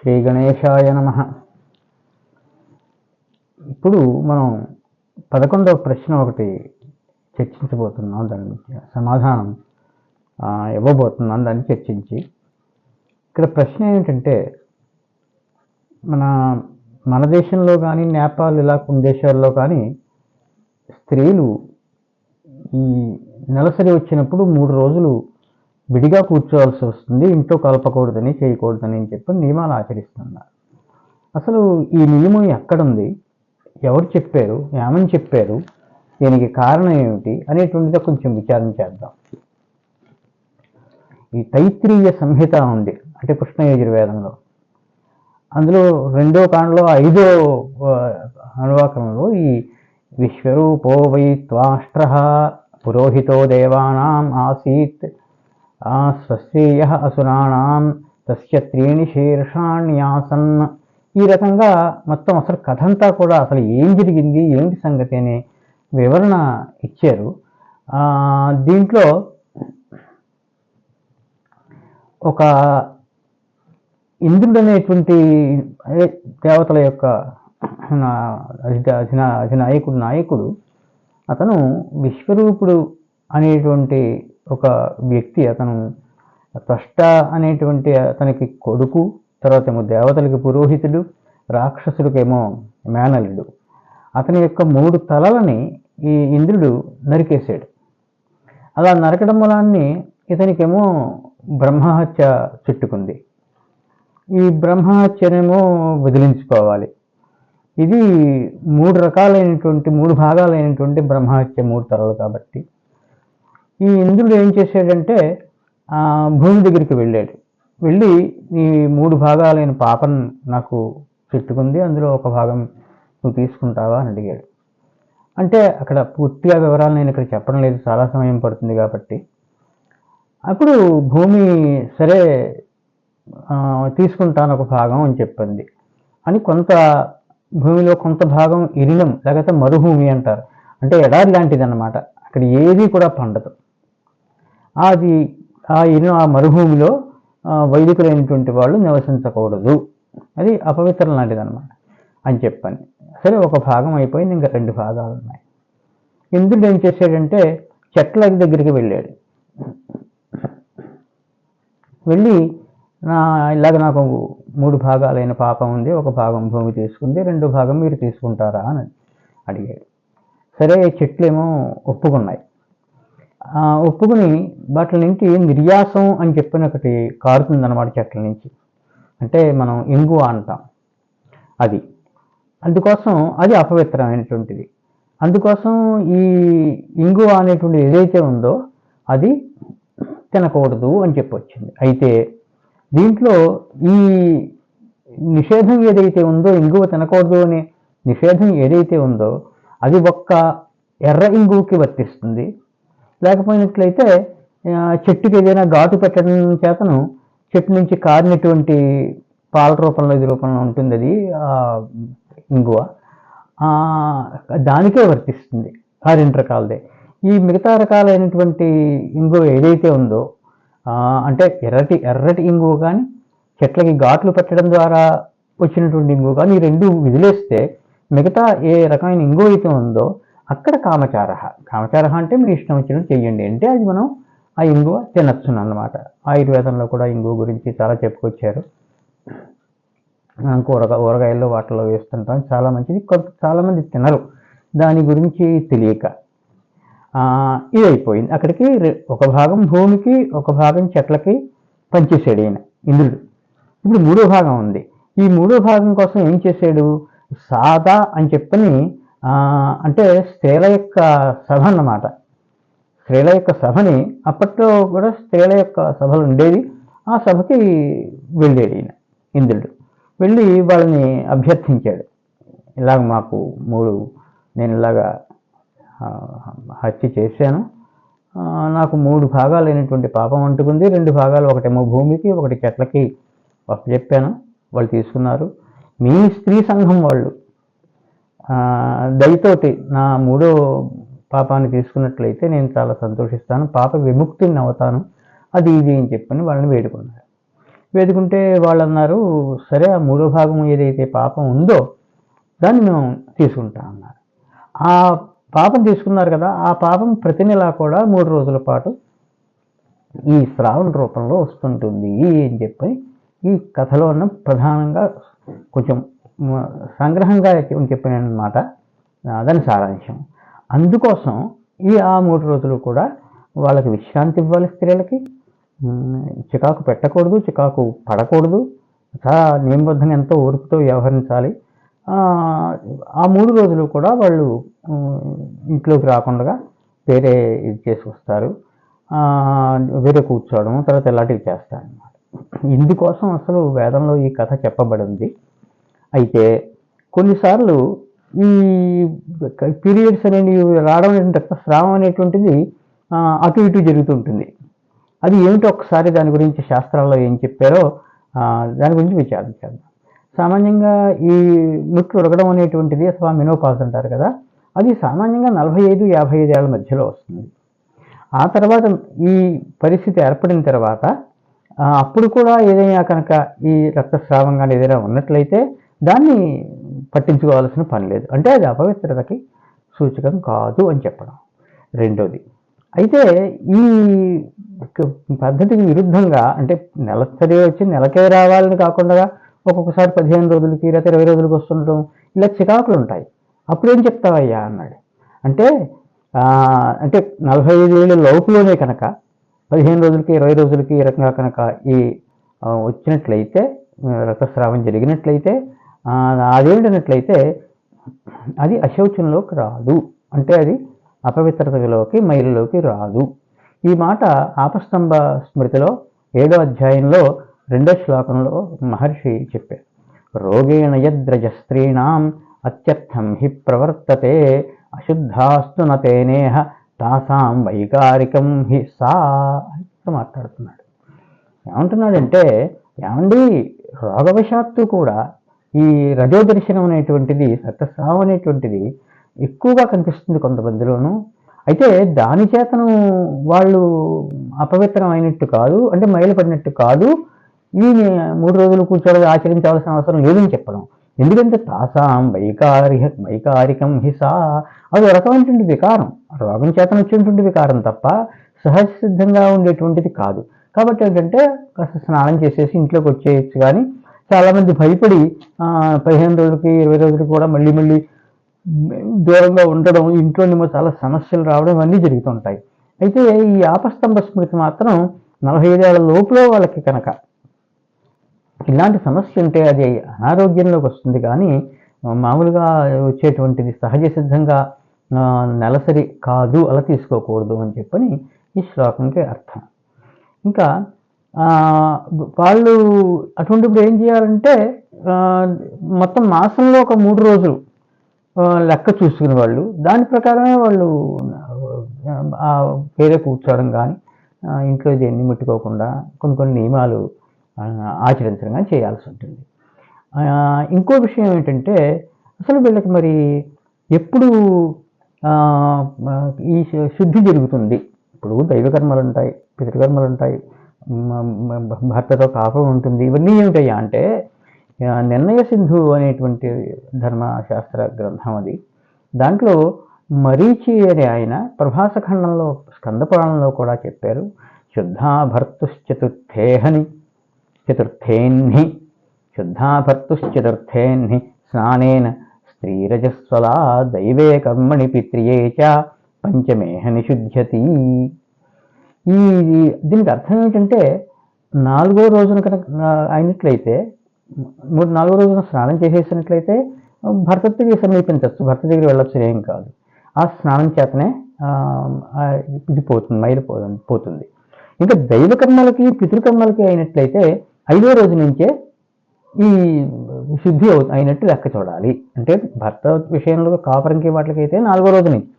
శ్రీ గణేశాయ నమః. ఇప్పుడు మనం 11వ ప్రశ్న ఒకటి చర్చించబోతున్నాం. దాని సమాధానం ఇవ్వబోతున్నాం. దాన్ని చర్చించి ఇక్కడ ప్రశ్న ఏమిటంటే, మన దేశంలో కానీ నేపాల్ ఇలా కొన్ని దేశాల్లో కానీ స్త్రీలు ఈ నెలసరి వచ్చినప్పుడు 3 రోజులు విడిగా కూర్చోవాల్సి వస్తుంది, ఇంట్లో కలపకూడదని చేయకూడదని అని చెప్పి నియమాలు ఆచరిస్తున్నారు. అసలు ఈ నియమం ఎక్కడుంది, ఎవరు చెప్పారు, ఏమని చెప్పారు, దీనికి కారణం ఏమిటి అనేటువంటిది కొంచెం విచారణ చేద్దాం. ఈ తైత్రీయ సంహిత ఉంది, అంటే కృష్ణ యజుర్వేదంలో. అందులో 2వ కాండలో 5వ అనువాకంలో ఈ విశ్వరూపో వై త్వాష్ట్రః పురోహితో దేవానాం ఆసీత్ స్వస్యేయ అసురాణం తస్య 3 శీర్షాణ్యాసన్, ఈ రకంగా మొత్తం అసలు కథ అంతా కూడా అసలు ఏం జరిగింది, ఏమిటి సంగతి అనే వివరణ ఇచ్చారు. దీంట్లో ఒక ఇంద్రుడు అనేటువంటి దేవతల యొక్క నాయకుడు అతను విశ్వరూపుడు అనేటువంటి ఒక వ్యక్తి. అతను త్వష్ట అనేటువంటి అతనికి కొడుకు, తర్వాత ఏమో దేవతలకి పురోహితుడు, రాక్షసుడికేమో మేనలుడు. అతని యొక్క 3 తలలని ఈ ఇంద్రుడు నరికేశాడు. అలా నరకడం వలాన్ని ఇతనికేమో బ్రహ్మహత్య చుట్టుకుంది. ఈ బ్రహ్మహత్యనేమో వదిలించుకోవాలి. ఇది 3 భాగాలైనటువంటి బ్రహ్మహత్య, 3 తలలు కాబట్టి ఈ ఇంద్రుడు ఏం చేశాడంటే భూమి దగ్గరికి వెళ్ళాడు. వెళ్ళి ఈ 3 భాగాలైన పాపం నాకు చుట్టుకుంది, అందులో ఒక భాగం నువ్వు తీసుకుంటావా అని అడిగాడు. అంటే అక్కడ పూర్తిగా వివరాలు నేను ఇక్కడ చెప్పడం లేదు, చాలా సమయం పడుతుంది కాబట్టి. అప్పుడు భూమి సరే తీసుకుంటాను ఒక భాగం అని చెప్పింది. అని కొంత భూమిలో కొంత భాగం ఇరినం, లేకపోతే మరుభూమి అంటారు, అంటే ఎడారి లాంటిది అన్నమాట. అక్కడ ఏది కూడా పండదు. అది ఆ మరుభూమిలో వైదికులైనటువంటి వాళ్ళు నివసించకూడదు, అది అపవిత్రం లాంటిది అనమాట అని చెప్పని. సరే, ఒక భాగం అయిపోయింది, ఇంకా 2 భాగాలు ఉన్నాయి. ఇంద్రుడు ఏం చేశాడంటే చెట్ల దగ్గరికి వెళ్ళాడు. వెళ్ళి ఇలాగ నాకు 3 భాగాలైన పాపం ఉంది, ఒక భాగం భూమి తీసుకుంది, 2 భాగం మీరు తీసుకుంటారా అని అడిగాడు. సరే, చెట్లేమో ఒప్పుకున్నాయి. ఒప్పుకుని వాటి నుంచి నిర్యాసం అని చెప్పిన ఒకటి కారుతుందన్నమాట చెట్ల నుంచి. అంటే మనం ఇంగువ అంటాం, అది. అందుకోసం అది అపవిత్రమైనటువంటిది. అందుకోసం ఈ ఇంగువ అనేటువంటిది ఏదైతే ఉందో అది తినకూడదు అని చెప్పి వచ్చింది. అయితే దీంట్లో ఈ నిషేధం ఏదైతే ఉందో, ఇంగువ తినకూడదు అనే నిషేధం ఏదైతే ఉందో అది ఒక్క ఎర్ర ఇంగువకి వర్తిస్తుంది. లేకపోయినట్లయితే చెట్టుకి ఏదైనా ఘాటు పెట్టడం చేతను చెట్టు నుంచి కారినటువంటి పాల రూపంలో, ఇది రూపంలో ఉంటుంది అది ఇంగువ, దానికే వర్తిస్తుంది. ఆ 2 రకాలదే. ఈ మిగతా రకాలైనటువంటి ఇంగువ ఏదైతే ఉందో, అంటే ఎర్రటి ఇంగువ కానీ, చెట్లకి ఘాట్లు పెట్టడం ద్వారా వచ్చినటువంటి ఇంగువ కానీ, ఈ 2 విదిలేస్తే మిగతా ఏ రకమైన ఇంగువ అయితే ఉందో అక్కడ కామచార అంటే మీ ఇష్టం వచ్చినట్టు చెయ్యండి అంటే అది మనం ఆ ఇంగువ తినచ్చు అన్నమాట. ఆయుర్వేదంలో కూడా ఇంగువ గురించి చాలా చెప్పుకొచ్చారు. ఊరగాయల్లో వాటిలో వేస్తుంటాం, చాలా మంచిది. చాలామంది తినరు దాని గురించి తెలియక. ఇది అయిపోయింది. అక్కడికి ఒక భాగం భూమికి, ఒక భాగం చెట్లకి పంచేసాడు ఈయన ఇంద్రుడు. ఇప్పుడు 3వ భాగం ఉంది. ఈ 3వ భాగం కోసం ఏం చేశాడు, సాదా అని చెప్పని, అంటే స్త్రీల యొక్క సభ అన్నమాట. స్త్రీల యొక్క సభని, అప్పట్లో కూడా స్త్రీల యొక్క సభలు ఉండేవి. ఆ సభకి వెళ్ళాడు ఈయన ఇంద్రుడు. వెళ్ళి వాళ్ళని అభ్యర్థించాడు, ఇలాగ మాకు నేను ఇలాగా హత్య చేశాను, నాకు 3 భాగాలైనటువంటి పాపం అంటుకుంది, 2 భాగాలు, ఒకటేమో భూమికి, ఒకటి చెట్లకి చెప్పాను, వాళ్ళు తీసుకున్నారు. మీ స్త్రీ సంఘం వాళ్ళు దయతోటి నా 3వ పాపాన్ని తీసుకున్నట్లయితే నేను చాలా సంతోషిస్తాను, పాప విముక్తిని అవుతాను, అది ఇది అని చెప్పని వాళ్ళని వేడుకున్నారు. వేడుకుంటే వాళ్ళు అన్నారు, సరే ఆ మూడో భాగం ఏదైతే పాపం ఉందో దాన్ని మేము తీసుకుంటాం అన్నారు. ఆ పాపం తీసుకున్నారు కదా, ఆ పాపం ప్రతి నెలా కూడా 3 రోజుల పాటు ఈ శ్రావణ రూపంలో వస్తుంటుంది అని చెప్పి ఈ కథలో ఉన్న ప్రధానంగా కొంచెం సంగ్రహంగా చెప్పినమాట దాని సారాంశం. అందుకోసం ఆ 3 రోజులు కూడా వాళ్ళకి విశ్రాంతి ఇవ్వాలి, స్త్రీలకి చికాకు పెట్టకూడదు, చికాకు పడకూడదు, చాలా నియమబద్ధంగా ఎంతో ఓర్పుతో వ్యవహరించాలి. ఆ 3 రోజులు కూడా వాళ్ళు ఇంట్లోకి రాకుండా వేరే ఇది చేసి వస్తారు, వేరే కూర్చోవడం, తర్వాత ఇలాంటివి చేస్తారనమాట. ఇందుకోసం అసలు వేదంలో ఈ కథ చెప్పబడింది. అయితే కొన్నిసార్లు ఈ పీరియడ్స్ అనేవి రావడం రక్తస్రావం అనేటువంటిది అటు ఇటు జరుగుతుంటుంది. అది ఏమిటో ఒకసారి దాని గురించి శాస్త్రాల్లో ఏం చెప్పారో దాని గురించి విచారించాలి. సామాన్యంగా ఈ ముట్లు ఉరగడం అనేటువంటిది అథవా మినోపాజ్ అంటారు కదా, అది సామాన్యంగా 45-55 ఏళ్ల మధ్యలో వస్తుంది. ఆ తర్వాత ఈ పరిస్థితి ఏర్పడిన తర్వాత అప్పుడు కూడా ఏదైనా కనుక ఈ రక్తస్రావం కానీ ఏదైనా ఉన్నట్లయితే దాన్ని పట్టించుకోవాల్సిన పని లేదు, అంటే అది అపవిత్రతకి సూచకం కాదు అని చెప్పడం. రెండోది, అయితే ఈ పద్ధతికి విరుద్ధంగా, అంటే నెలసరి వచ్చి నెలకే రావాలని కాకుండా ఒక్కొక్కసారి 15 రోజులకి లేకపోతే 20 రోజులకి వస్తుండటం, ఇలా చికాకులు ఉంటాయి. అప్పుడేం చెప్తావయ్యా అన్నాడు. అంటే 45 ఏళ్ళ లోపులోనే కనుక 15 రోజులకి 20 రోజులకి ఈ రకంగా కనుక ఈ వచ్చినట్లయితే, రక్తస్రావం జరిగినట్లయితే, అదేంటన్నట్లయితే అది అశౌచంలోకి రాదు, అంటే అది అపవిత్రతలోకి మైలులోకి రాదు. ఈ మాట ఆపస్తంభ స్మృతిలో 7వ అధ్యాయంలో 2వ శ్లోకంలో మహర్షి చెప్పారు. రోగేణ యద్రజ స్త్రీణాం అత్యర్థం హి ప్రవర్తతే అశుద్ధాస్తు నతేనేహ తాసాం వైకారికం హి సా అని మాట్లాడుతున్నాడు. ఏమంటున్నాడంటే, ఏమండి, రోగవశాత్తు కూడా ఈ రజోదర్శనం అనేటువంటిది, రక్తస్రావం అనేటువంటిది ఎక్కువగా కనిపిస్తుంది కొంతమందిలోనూ. అయితే దాని చేతను వాళ్ళు అపవిత్రం అయినట్టు కాదు, అంటే మైలు పడినట్టు కాదు, ఈ 3 రోజులు కూర్చోవడం ఆచరించాల్సిన అవసరం లేదని చెప్పడం. ఎందుకంటే తాసాం వైకారికం హిసా, అది ఒక రకమైనటువంటి వికారం, రోగం చేతన వచ్చేటువంటి వికారం తప్ప సహజ సిద్ధంగా ఉండేటువంటిది కాదు. కాబట్టి ఏంటంటే కాస్త స్నానం చేసేసి ఇంట్లోకి వచ్చేయచ్చు. కానీ చాలామంది భయపడి 15 రోజులకి 20 రోజులకి కూడా మళ్ళీ మళ్ళీ దూరంగా ఉండడం, ఇంట్లోనేమో చాలా సమస్యలు రావడం ఇవన్నీ జరుగుతుంటాయి. అయితే ఈ ఆపస్తంభ స్మృతి మాత్రం 45 ఏళ్ల లోపులో వాళ్ళకి కనుక ఇలాంటి సమస్య ఉంటే అది అనారోగ్యంలోకి వస్తుంది, కానీ మామూలుగా వచ్చేటువంటిది సహజ సిద్ధంగా నెలసరి కాదు, అలా తీసుకోకూడదు అని చెప్పని ఈ శ్లోకంకి అర్థం. ఇంకా వాళ్ళు అటువంటిప్పుడు ఏం చేయాలంటే మొత్తం మాసంలో ఒక 3 రోజులు లెక్క చూసుకునే వాళ్ళు దాని ప్రకారమే వాళ్ళు వేరే కూర్చోవడం కానీ ఇంట్లో దేన్ని ముట్టుకోకుండా కొన్ని నియమాలు ఆచరించడం కానీ చేయాల్సి ఉంటుంది. ఇంకో విషయం ఏంటంటే, అసలు వీళ్ళకి మరి ఎప్పుడు ఈ శుద్ధి జరుగుతుంది? ఇప్పుడు దైవకర్మలు ఉంటాయి, పితృకర్మలు ఉంటాయి, భర్తతో కాపం ఉంటుంది, ఇవన్నీ ఏమిటయ్యా అంటే నిర్ణయ సింధు అనేటువంటి ధర్మశాస్త్ర గ్రంథం అది. దాంట్లో మరీచి అనే ఆయన ప్రభాస ఖండంలో స్కందపురాణంలో కూడా చెప్పారు. శుద్ధాభర్తుశ్చతుర్థేన్హి స్నానేన స్త్రీరజస్వలా దైవే కర్మణి పిత్రియే చ పంచమేహ నిషుధ్యతి. దీనికి అర్థం ఏంటంటే, 4వ రోజున కనుక అయినట్లయితే, 4వ రోజున స్నానం చేసేసినట్లయితే భర్త దగ్గర సమీపించవచ్చు, భర్త దగ్గర వెళ్ళొచ్చు, ఏం కాదు. ఆ స్నానం చేతనే ఇది పోతుంది, మైలు పోతుంది. ఇంకా దైవకర్మలకి పితృకర్మలకి అయినట్లయితే 5వ రోజు నుంచే ఈ శుద్ధి అయినట్టు లెక్క చూడాలి. అంటే భర్త విషయంలో కాపురంకి వాటికి అయితే 4వ రోజు నుంచి,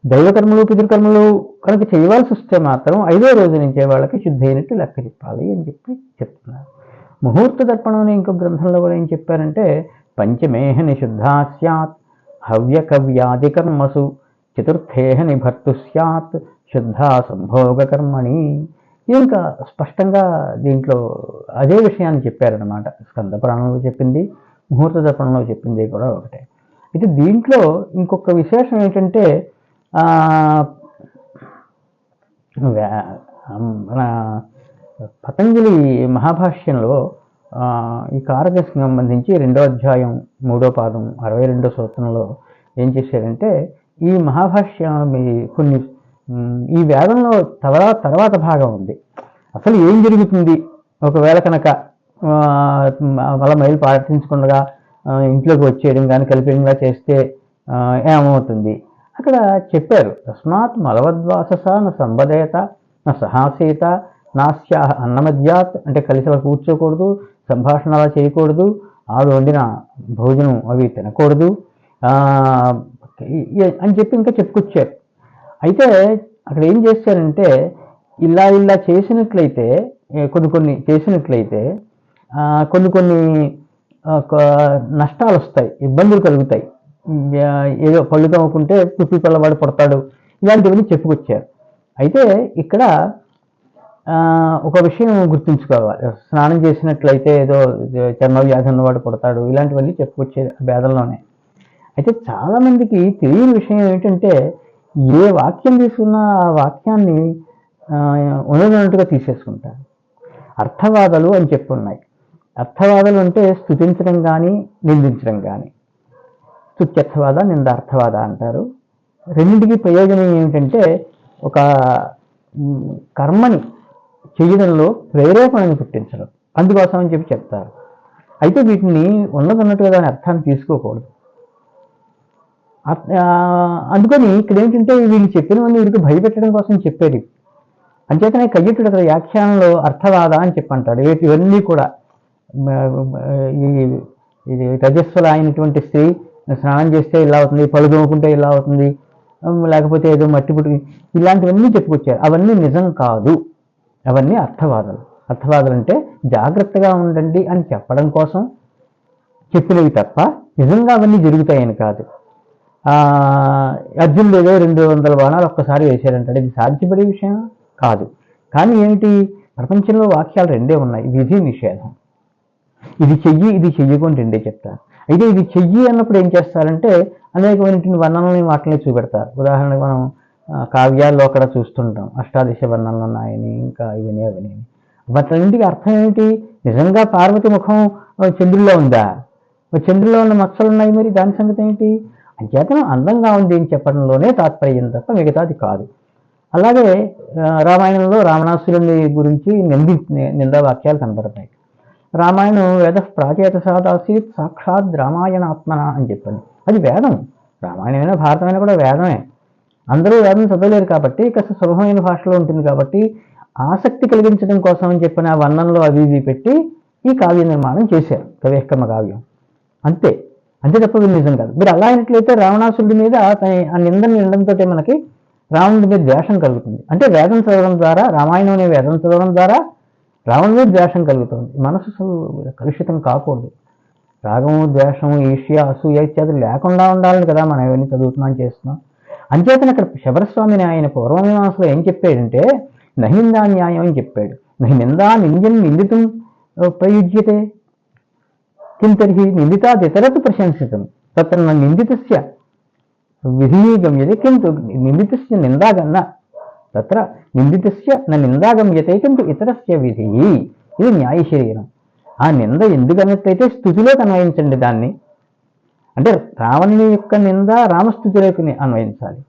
దైవకర్మలు పితృకర్మలు కనుక చేయవలసి వస్తే మాత్రం 5వ రోజు నుంచే వాళ్ళకి శుద్ధి అయినట్టు లెక్క చెప్పాలి అని చెప్తున్నారు. ముహూర్త దర్పణం అనే ఇంకో గ్రంథంలో కూడా ఏం చెప్పారంటే, పంచమేహ నిషుద్ధా స్యాత్ హవ్యకవ్యాది కర్మసు చతుర్థేహ నిభర్తు స్యాత్ శుద్ధా సంభోగ కర్మణి. ఇంకా స్పష్టంగా దీంట్లో అదే విషయాన్ని చెప్పారనమాట. స్కంద పురాణంలో చెప్పింది, ముహూర్త దర్పణంలో చెప్పింది కూడా ఒకటే. అయితే దీంట్లో ఇంకొక విశేషం ఏంటంటే మన పతంజలి మహాభాష్యంలో ఈ కారకకి సంబంధించి 2వ అధ్యాయం 3వ పాదం 62వ సూత్రంలో ఏం చేశారంటే, ఈ మహాభాష్యం కొన్ని ఈ వేదంలో తర్వాత భాగం ఉంది. అసలు ఏం జరుగుతుంది ఒకవేళ కనుక మళ్ళీ మైలు పాటించకుండా ఇంట్లోకి వచ్చేయడం కానీ కలిపేయడంగా చేస్తే ఏమవుతుంది అక్కడ చెప్పారు. తస్మాత్ మలవద్వాసస న సంబదేత నా సహాసేత నాస్య అన్నమద్యాత్, అంటే కలిసి అలా కూర్చోకూడదు, సంభాషణ అలా చేయకూడదు, ఆవిడ వండిన భోజనం అవి తినకూడదు అని చెప్పి ఇంకా చెప్పుకొచ్చారు. అయితే అక్కడ ఏం చేశారంటే, ఇలా చేసినట్లయితే కొన్ని చేసినట్లయితే కొన్ని నష్టాలు వస్తాయి, ఇబ్బందులు కలుగుతాయి. ఏదో పళ్ళు తవ్వుకుంటే తుప్పి పిల్లవాడు పడతాడు, ఇలాంటివన్నీ చెప్పుకొచ్చారు. అయితే ఇక్కడ ఒక విషయం గుర్తుంచుకోవాలి. స్నానం చేసినట్లయితే ఏదో చర్మ వ్యాధి ఉన్నవాడు పడతాడు, ఇలాంటివన్నీ చెప్పుకొచ్చే భేదంలోనే. అయితే చాలామందికి తెలియని విషయం ఏంటంటే, ఏ వాక్యం తీసుకున్నా ఆ వాక్యాన్ని ఉన్నట్టుగా తీసేసుకుంటారు. అర్థవాదాలు అని చెప్పున్నాయి. అర్థవాదాలు అంటే స్తుతించడం కానీ నిందించడం కానీ. స్తుత్యర్థవాద, నిందార్థవాద అంటారు. రెండింటికి ప్రయోజనం ఏమిటంటే, ఒక కర్మని చేయడంలో ప్రేరేపణని పుట్టించడం, అందుకోసం అని చెప్పి చెప్తారు. అయితే వీటిని ఉన్నదన్నట్టుగా దాని అర్థాన్ని తీసుకోకూడదు. అందుకని ఇక్కడ ఏంటంటే, వీళ్ళు చెప్పినవన్నీ వీడికి భయపెట్టడం కోసం చెప్పేది. అంచేతనే కయ్యటుడు అక్కడ వ్యాఖ్యానంలో అర్థవాద అని చెప్పంటాడు. ఇవన్నీ కూడా ఇది రజస్వల అయినటువంటి స్త్రీ స్నానం చేస్తే ఇలా అవుతుంది, పళ్ళు దోముకుంటే ఇలా అవుతుంది, లేకపోతే ఏదో మట్టి పుట్టి, ఇలాంటివన్నీ చెప్పుకొచ్చారు. అవన్నీ నిజం కాదు, అవన్నీ అర్థవాదాలు. అర్థవాదాలు అంటే జాగ్రత్తగా ఉండండి అని చెప్పడం కోసం చెప్పినవి తప్ప నిజంగా అవన్నీ జరుగుతాయని కాదు. అర్జునుడు ఏదో 200 బాణాలు ఒక్కసారి వేశారంటాడు, ఇది సాధ్యపడే విషయం కాదు. కానీ ఏమిటి, ప్రపంచంలో వాక్యాలు రెండే ఉన్నాయి, విధి నిషేధం. ఇది చెయ్యి, ఇది చెయ్యకుండా రెండే చెప్తారు. అయితే ఇది చెయ్యి అన్నప్పుడు ఏం చేస్తారంటే అనేకమైనటువంటి వర్ణనల్ని వాటిని చూపెడతారు. ఉదాహరణకు మనం కావ్యాల్లో అక్కడ చూస్తుంటాం, అష్టాదశ వర్ణనలు ఉన్నాయని, ఇంకా ఇవన్నీ అవన్నీ. వాటిన్నింటికి అర్థం ఏమిటి, నిజంగా పార్వతి ముఖం చంద్రుల్లో ఉందా, చంద్రుల్లో ఉన్న మచ్చలు ఉన్నాయి, మరి దాని సంగతి ఏంటి? అంచేతనం అందంగా ఉంది అని చెప్పడంలోనే తాత్పర్యం తప్ప మిగతాది కాదు. అలాగే రామాయణంలో రావణాసురుని గురించి నిందావాక్యాలు కనబడతాయి. రామాయణం వేద ప్రాచేత సాదాసీత్ సాక్షాత్ రామాయణాత్మన అని చెప్పండి, అది వేదం. రామాయణమైనా భారతమైనా కూడా వేదమే. అందరూ వేదం చదవలేరు కాబట్టి కాస్త సులభమైన భాషలో ఉంటుంది కాబట్టి ఆసక్తి కలిగించడం కోసం అని చెప్పిన వర్ణంలో అవి ఇవి పెట్టి ఈ కావ్య నిర్మాణం చేశారు, కవేకర్మ కావ్యం. అంతే తప్ప వీళ్ళు నిజం కాదు. మీరు అలా అయినట్లయితే రావణాసురుడి మీద ఆ నిందను నిండంతో మనకి రావణుడి మీద ద్వేషం కలుగుతుంది. అంటే వేదం చదవడం ద్వారా, రామాయణం అనే వేదం చదవడం ద్వారా రావణుడి మీద ద్వేషం కలుగుతుంది. మనసు కలుషితం కాకూడదు. రాగము, ద్వేషము, ఈర్ష్య, అసూయ ఇత్యాదులు లేకుండా ఉండాలని కదా మనం ఇవన్నీ చదువుతున్నాం, చేస్తున్నాం. అంచేతన అక్కడ శబరస్వామిని ఆయన పూర్వమీమాంసలో ఏం చెప్పాడంటే, నహిందా న్యాయం అని చెప్పాడు. నహిందా నింజన్ నిందితం ప్రయుజ్యతే కింతర్హి నిందితాదితరతు ప్రశంసితం తత్ర నిందితస్య విధిగమ్యతే కింటు నిందితస్య నిందాగన్న తత్ర నిందితస్య నిందాగమ్యతే కింటు ఇతరస్య విధి. ఇది న్యాయ శరీరం. ఆ నింద ఎందుకన్నట్లయితే స్థుతిలోకి అన్వయించండి దాన్ని. అంటే రావణుని యొక్క నింద రామస్థుతిలోకి అన్వయించాలి.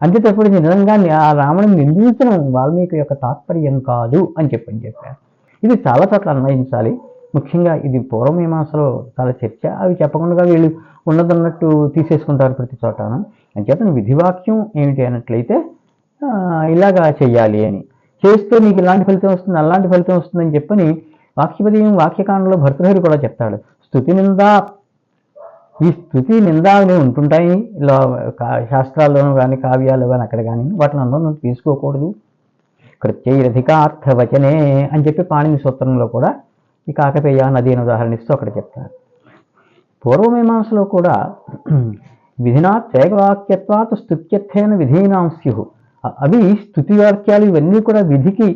అంతే తప్పుడు నిజంగా ఆ రావణుని నిందించడం వాల్మీకి యొక్క తాత్పర్యం కాదు అని చెప్పారు. ఇది చాలా చోట్ల అన్వయించాలి. ముఖ్యంగా ఇది పూర్వమీమాంసలో చాలా చర్చ. అవి చెప్పకుండా వీళ్ళు ఉన్నదన్నట్టు తీసేసుకుంటారు ప్రతి చోటను. అంచేత విధివాక్యం ఏమిటి అన్నట్లయితే ఇలాగా చెయ్యాలి అని చేస్తే నీకు ఇలాంటి ఫలితం వస్తుంది, అలాంటి ఫలితం వస్తుందని చెప్పని వాక్యపదీయం వాక్యకాండలో భర్తృహరి కూడా చెప్తాడు. స్తుతి నిందా, ఈ స్తుతి నిందాలు ఉంటుంటాయి ఇలా శాస్త్రాల్లోనూ కానీ కావ్యాలు కానీ అక్కడ కానీ, వాటిని అందరూ తీసుకోకూడదు. కృత్యైరధికార్థవచనే అని చెప్పి పాణిని సూత్రంలో కూడా ఈ కాకపేయ నది అని ఉదాహరణిస్తూ అక్కడ చెప్తారు. పూర్వమీమాంసలో కూడా విధినాత్ ఏకవాక్యత్వాత్ స్తుత్యర్థేన విధీనాం స్యు. అవి స్తుతి వాక్యాలు ఇవన్నీ కూడా విధికి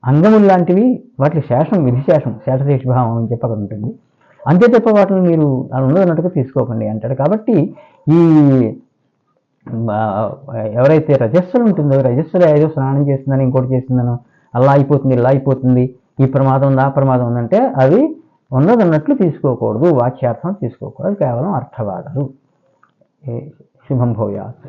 అంగములు లాంటివి, వాటి శేషం విధిశేషం, శేషశేషభావం అని చెప్పి అక్కడ ఉంటుంది. అంతే తప్ప వాటిని మీరు ఉన్నదన్నట్టుగా తీసుకోకండి అంటాడు. కాబట్టి ఈ ఎవరైతే రజస్సులు ఉంటుందో, రజస్సులో ఏదో స్నానం చేస్తుందని ఇంకోటి చేస్తుందనో, అలా అయిపోతుంది ఇలా అయిపోతుంది, ఈ ప్రమాదం ఉంది ఆ ప్రమాదం ఉందంటే అవి ఉన్నదన్నట్లు తీసుకోకూడదు, వాచ్యార్థం తీసుకోకూడదు, కేవలం అర్థవాదాలు. శుభం భూయాత్.